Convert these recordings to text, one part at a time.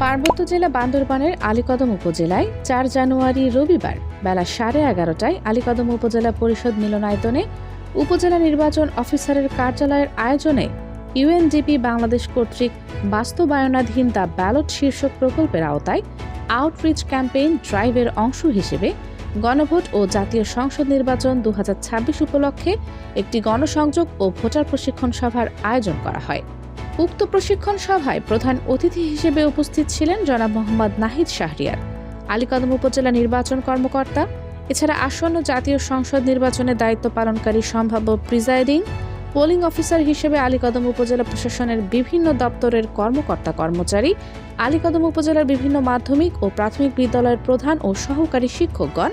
পার্বত্য জেলা বান্দরবানের আলীকদম উপজেলায় ৪ জানুয়ারি রবিবার বেলা 11:30টায় আলীকদম উপজেলা পরিষদ মিলনায়তনে উপজেলা নির্বাচন অফিসারের কার্যালয়ের আয়োজনে ইউএনডিপি বাংলাদেশ কর্তৃক বাস্তবায়নাধীন দ্য ব্যালট শীর্ষক প্রকল্পের আওতায় আউটরিচ ক্যাম্পেইন ড্রাইভের অংশ হিসেবে গণভোট ও জাতীয় সংসদ নির্বাচন 2026 উপলক্ষে একটি গণসংযোগ ও ভোটার প্রশিক্ষণ সভার আয়োজন করা হয়। উক্ত প্রশিক্ষণ সভায় প্রধান অতিথি হিসেবে উপস্থিত ছিলেন জনাব মোহাম্মদ নাহিদ শাহরিয়ার, আলীকদম উপজেলা নির্বাচন কর্মকর্তা। এছাড়া আসন্ন জাতীয় সংসদ নির্বাচনে দায়িত্ব পালনকারী সম্ভাব্য প্রিজাইডিং পোলিং অফিসার হিসেবে আলীকদম উপজেলা প্রশাসনের বিভিন্ন দপ্তরের কর্মকর্তা কর্মচারী, আলীকদম উপজেলার বিভিন্ন মাধ্যমিক ও প্রাথমিক বিদ্যালয়ের প্রধান ও সহকারী শিক্ষকগণ,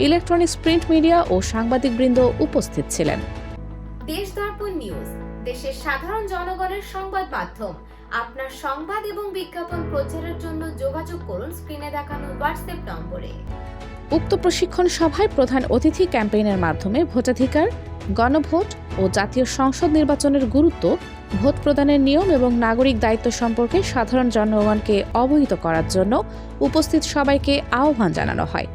ইলেকট্রনিক্স, প্রিন্ট মিডিয়া ও সাংবাদিকবৃন্দ উপস্থিত ছিলেন। দেশ দর্পণ নিউজ, দেশের সাধারণ জনগণের সংবাদ মাধ্যম। আপনার সংবাদ এবং বিজ্ঞাপন প্রচারের জন্য যোগাযোগ করুন স্ক্রিনে দেখানো হোয়াটসঅ্যাপ নম্বরে। উক্ত প্রশিক্ষণ সভায় প্রধান অতিথি ক্যাম্পেইনের মাধ্যমে ভোটাধিকার, গণভোট ও জাতীয় সংসদ নির্বাচনের গুরুত্ব, ভোট প্রদানের নিয়ম এবং নাগরিক দায়িত্ব সম্পর্কে সাধারণ জনগণকে অবহিত করার জন্য উপস্থিত সবাইকে আহ্বান জানানো হয়।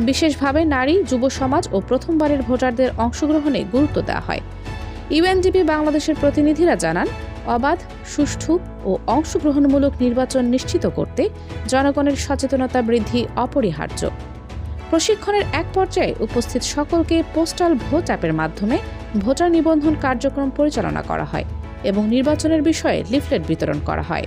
বিশেষভাবে নারী, যুব সমাজ ও প্রথমবারের ভোটারদের অংশগ্রহণে গুরুত্ব দেওয়া হয়। ইউএনডিপি বাংলাদেশের প্রতিনিধিরা জানান, অবাধ, সুষ্ঠু ও অংশগ্রহণমূলক নির্বাচন নিশ্চিত করতে জনগণের সচেতনতা বৃদ্ধি অপরিহার্য। প্রশিক্ষণের এক পর্যায়ে উপস্থিত সকলকে পোস্টাল ভোট অ্যাপের মাধ্যমে ভোটার নিবন্ধন কার্যক্রম পরিচালনা করা হয় এবং নির্বাচনের বিষয়ে লিফলেট বিতরণ করা হয়।